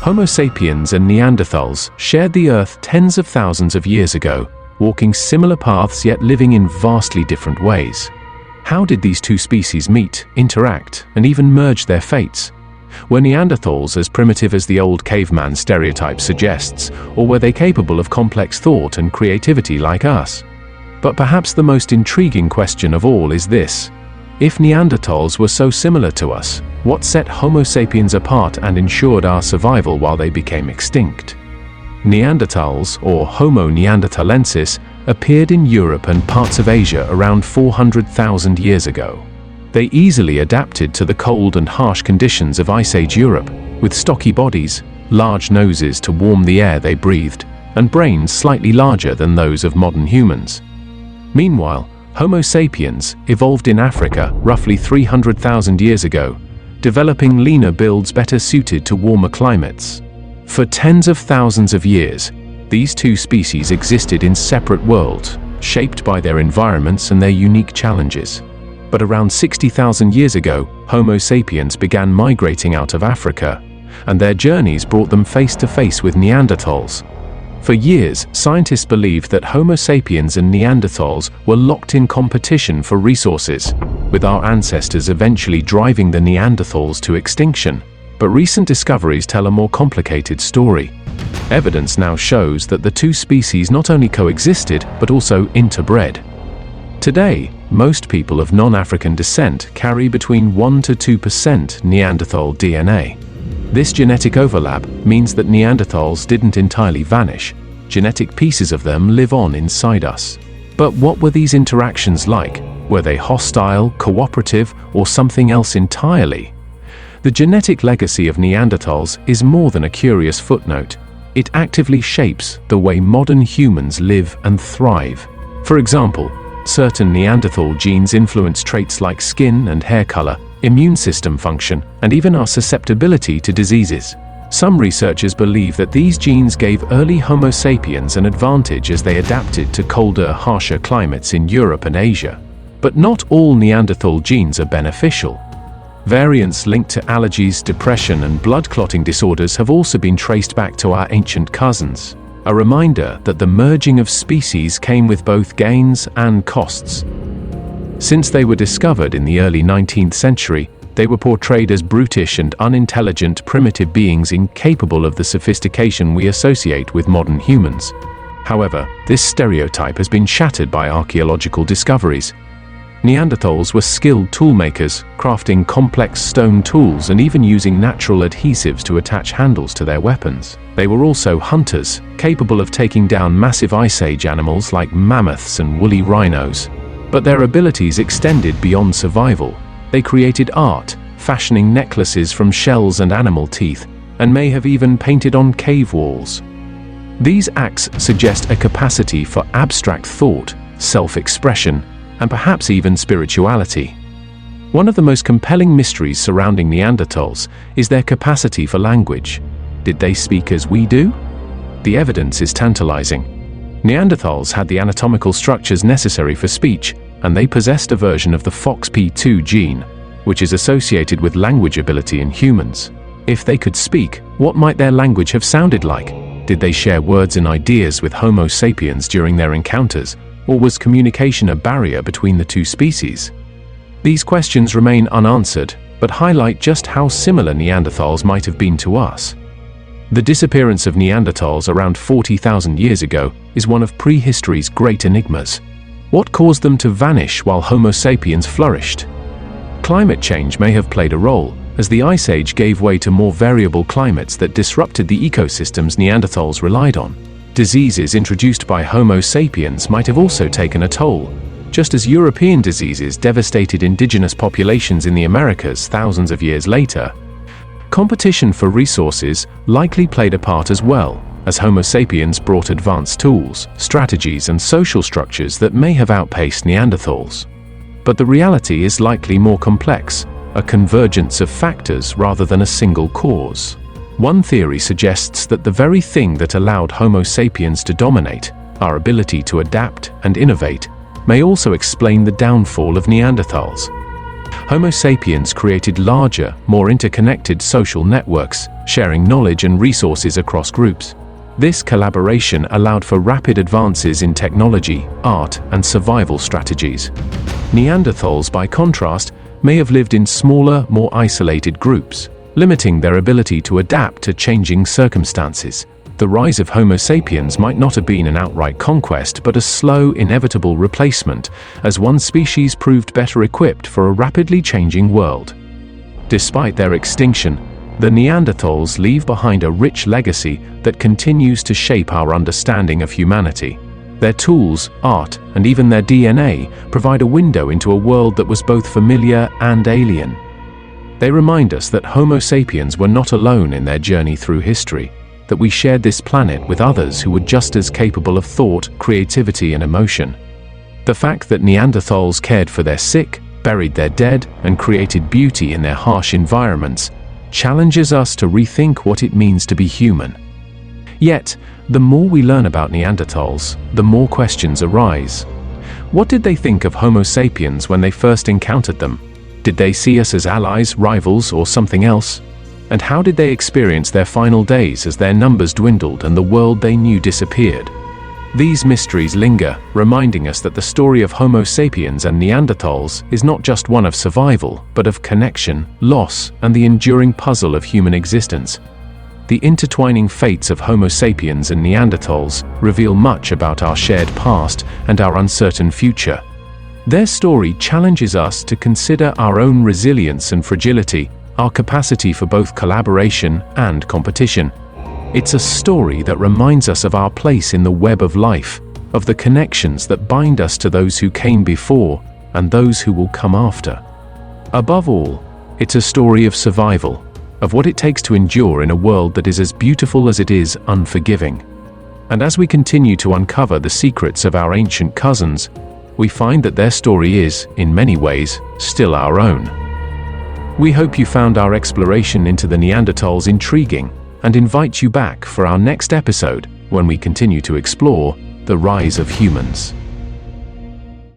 Homo sapiens and Neanderthals shared the Earth tens of thousands of years ago, walking similar paths yet living in vastly different ways. How did these two species meet, interact, and even merge their fates? Were Neanderthals as primitive as the old caveman stereotype suggests, or were they capable of complex thought and creativity like us? But perhaps the most intriguing question of all is this: if Neanderthals were so similar to us, what set Homo sapiens apart and ensured our survival while they became extinct? Neanderthals, or Homo neanderthalensis, appeared in Europe and parts of Asia around 400,000 years ago. They easily adapted to the cold and harsh conditions of Ice Age Europe, with stocky bodies, large noses to warm the air they breathed, and brains slightly larger than those of modern humans. Meanwhile, Homo sapiens evolved in Africa roughly 300,000 years ago, developing leaner builds better suited to warmer climates. For tens of thousands of years, these two species existed in separate worlds, shaped by their environments and their unique challenges. But around 60,000 years ago, Homo sapiens began migrating out of Africa, and their journeys brought them face to face with Neanderthals. For years, scientists believed that Homo sapiens and Neanderthals were locked in competition for resources, with our ancestors eventually driving the Neanderthals to extinction. But recent discoveries tell a more complicated story. Evidence now shows that the two species not only coexisted, but also interbred. Today, most people of non-African descent carry between 1 to 2% Neanderthal DNA. This genetic overlap means that Neanderthals didn't entirely vanish. Genetic pieces of them live on inside us. But what were these interactions like? Were they hostile, cooperative, or something else entirely? The genetic legacy of Neanderthals is more than a curious footnote. It actively shapes the way modern humans live and thrive. For example, certain Neanderthal genes influence traits like skin and hair color, immune system function, and even our susceptibility to diseases. Some researchers believe that these genes gave early Homo sapiens an advantage as they adapted to colder, harsher climates in Europe and Asia. But not all Neanderthal genes are beneficial. Variants linked to allergies, depression, and blood clotting disorders have also been traced back to our ancient cousins. A reminder that the merging of species came with both gains and costs. Since they were discovered in the early 19th century, they were portrayed as brutish and unintelligent primitive beings incapable of the sophistication we associate with modern humans. However, this stereotype has been shattered by archaeological discoveries. Neanderthals were skilled toolmakers, crafting complex stone tools and even using natural adhesives to attach handles to their weapons. They were also hunters, capable of taking down massive Ice Age animals like mammoths and woolly rhinos. But their abilities extended beyond survival. They created art, fashioning necklaces from shells and animal teeth, and may have even painted on cave walls. These acts suggest a capacity for abstract thought, self-expression, and perhaps even spirituality. One of the most compelling mysteries surrounding Neanderthals is their capacity for language. Did they speak as we do? The evidence is tantalizing. Neanderthals had the anatomical structures necessary for speech, and they possessed a version of the FOXP2 gene, which is associated with language ability in humans. If they could speak, what might their language have sounded like? Did they share words and ideas with Homo sapiens during their encounters? Or was communication a barrier between the two species? These questions remain unanswered, but highlight just how similar Neanderthals might have been to us. The disappearance of Neanderthals around 40,000 years ago is one of prehistory's great enigmas. What caused them to vanish while Homo sapiens flourished? Climate change may have played a role, as the Ice Age gave way to more variable climates that disrupted the ecosystems Neanderthals relied on. Diseases introduced by Homo sapiens might have also taken a toll, just as European diseases devastated indigenous populations in the Americas thousands of years later. Competition for resources likely played a part as well, as Homo sapiens brought advanced tools, strategies, and social structures that may have outpaced Neanderthals. But the reality is likely more complex, a convergence of factors rather than a single cause. One theory suggests that the very thing that allowed Homo sapiens to dominate, our ability to adapt and innovate, may also explain the downfall of Neanderthals. Homo sapiens created larger, more interconnected social networks, sharing knowledge and resources across groups. This collaboration allowed for rapid advances in technology, art, and survival strategies. Neanderthals, by contrast, may have lived in smaller, more isolated groups, limiting their ability to adapt to changing circumstances. The rise of Homo sapiens might not have been an outright conquest, but a slow, inevitable replacement, as one species proved better equipped for a rapidly changing world. Despite their extinction, the Neanderthals leave behind a rich legacy that continues to shape our understanding of humanity. Their tools, art, and even their DNA provide a window into a world that was both familiar and alien. They remind us that Homo sapiens were not alone in their journey through history, that we shared this planet with others who were just as capable of thought, creativity, and emotion. The fact that Neanderthals cared for their sick, buried their dead, and created beauty in their harsh environments challenges us to rethink what it means to be human. Yet, the more we learn about Neanderthals, the more questions arise. What did they think of Homo sapiens when they first encountered them? Did they see us as allies, rivals, or something else? And how did they experience their final days as their numbers dwindled and the world they knew disappeared? These mysteries linger, reminding us that the story of Homo sapiens and Neanderthals is not just one of survival, but of connection, loss, and the enduring puzzle of human existence. The intertwining fates of Homo sapiens and Neanderthals reveal much about our shared past and our uncertain future. Their story challenges us to consider our own resilience and fragility, our capacity for both collaboration and competition. It's a story that reminds us of our place in the web of life, of the connections that bind us to those who came before and those who will come after. Above all, it's a story of survival, of what it takes to endure in a world that is as beautiful as it is unforgiving. And as we continue to uncover the secrets of our ancient cousins, we find that their story is, in many ways, still our own. We hope you found our exploration into the Neanderthals intriguing, and invite you back for our next episode when we continue to explore the rise of humans.